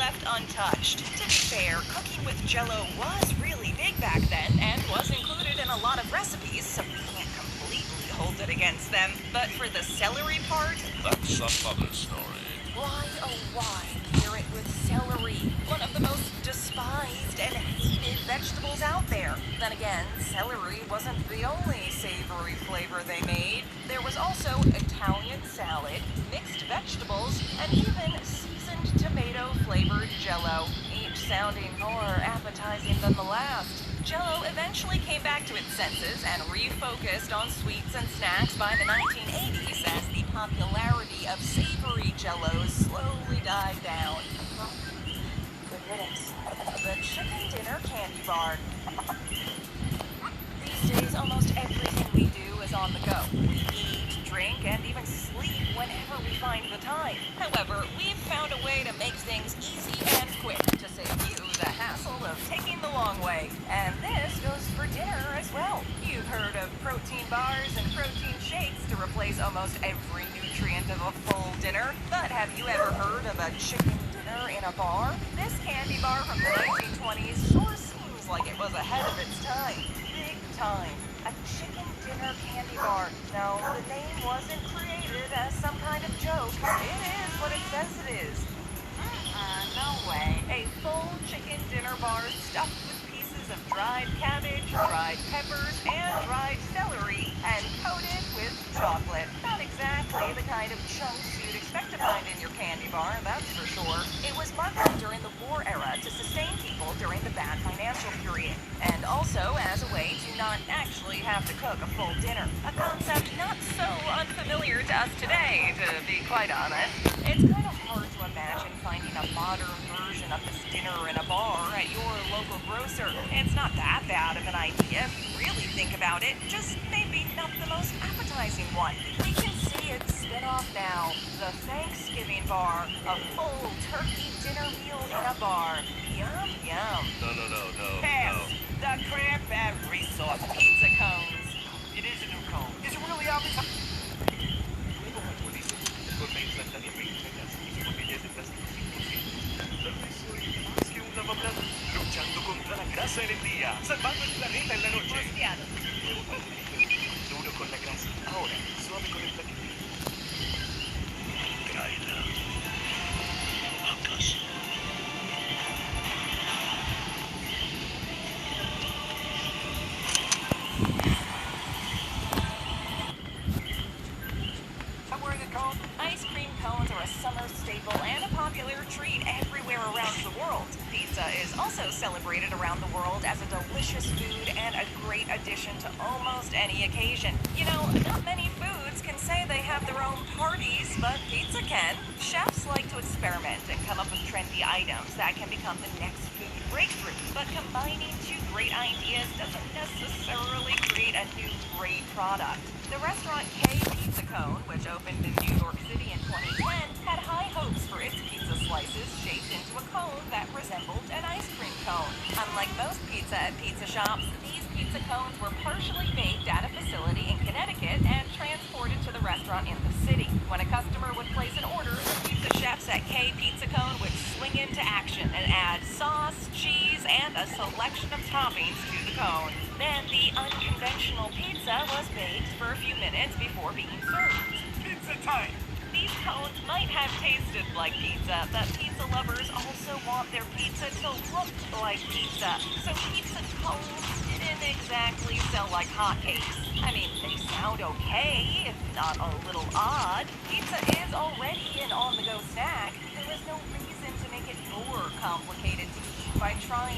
left untouched. To be fair, cooking with Jell-O was really big back then and was included in a lot of recipes, so we can't completely hold it against them. But for the celery part, That's another story. why oh why pair it with celery? One of the most despised and hated vegetables out there. Then again, celery wasn't the only savory flavor they made. There was also Italian salad, mixed vegetables, and even seasoned tomato-flavored Jell-O, each sounding more appetizing than the last. Jell-O eventually came back to its senses and refocused on sweets and snacks by the 1980s as the popularity of savory Jell-Os slowly died down. Good riddance. The chicken dinner candy bar. These days, almost everything we do is on the go. We eat, drink, and even sleep whenever we find the time. However, we've found a way to make things easy and quick to save you the hassle of taking the long way. And this goes for dinner as well. You've heard of protein bars and protein shakes to replace almost every nutrient of a full dinner. But have you ever heard of a chicken dinner in a bar? This candy bar from the 1920s sure seems like it was ahead of its time. Big time. A chicken dinner candy bar. No, the name wasn't created as some kind of joke. It is what it says it is. No way. A full chicken dinner bar stuffed with pieces of dried cabbage, dried peppers, and dried celery, and coated with chocolate. Not exactly the kind of chunks you'd expect to find in your candy bar, that's for sure. It was marketed during the war era to sustain people during the bad financial period, and also as a way to not actually have to cook a full dinner. A concept not so unfamiliar to us today, to be quite honest. It's kind of hard to imagine finding a modern version of this dinner in a bar at your local grocer. It's not that bad of an idea if you really think about it, just maybe not the most appetizing one. We can see it spin off now. The Thanksgiving bar, a full turkey dinner meal in a bar. Yum, yum. No. Pass. The cranberry sauce pizza cones. It is a new cone. Is it really obvious? Vorrei esattamente i famiglie del plastica così. Más que una mamá luchando contra la grasa en el día, salvando el planeta en la noche. Cristiano. Duro con la grasa, ahora suave con el planeta. Tráela. ¿Acaso? I'm wearing a cone. Ice cream cones are a summer staple and a popular treat everywhere around the world. Pizza is also celebrated around the world as a delicious food and a great addition to almost any occasion. You know, not many foods can say they have their own parties, but pizza can. Chefs like to experiment and come up with trendy items that can become the next food breakthrough. But combining two great ideas doesn't necessarily create a new great product. The restaurant K Pizza Cone, which opened in New York City in 2010, had high hopes for its pizza slices shaped into a cone that resembled an ice cream cone. Unlike most pizza at pizza shops, these pizza cones were partially baked at a facility in Connecticut and transported to the restaurant in the city. When a customer would place an order, the pizza chefs at K Pizza Cone would swing into action and add sauce, cheese, and a selection of toppings to the cone. Then the unconventional pizza was baked for a few minutes before being served. Pizza time. These cones might have tasted like pizza, but pizza lovers also want their pizza to look like pizza. So pizza cones didn't exactly sell like hotcakes. I mean, they sound okay, if not a little odd. Pizza is already an on-the-go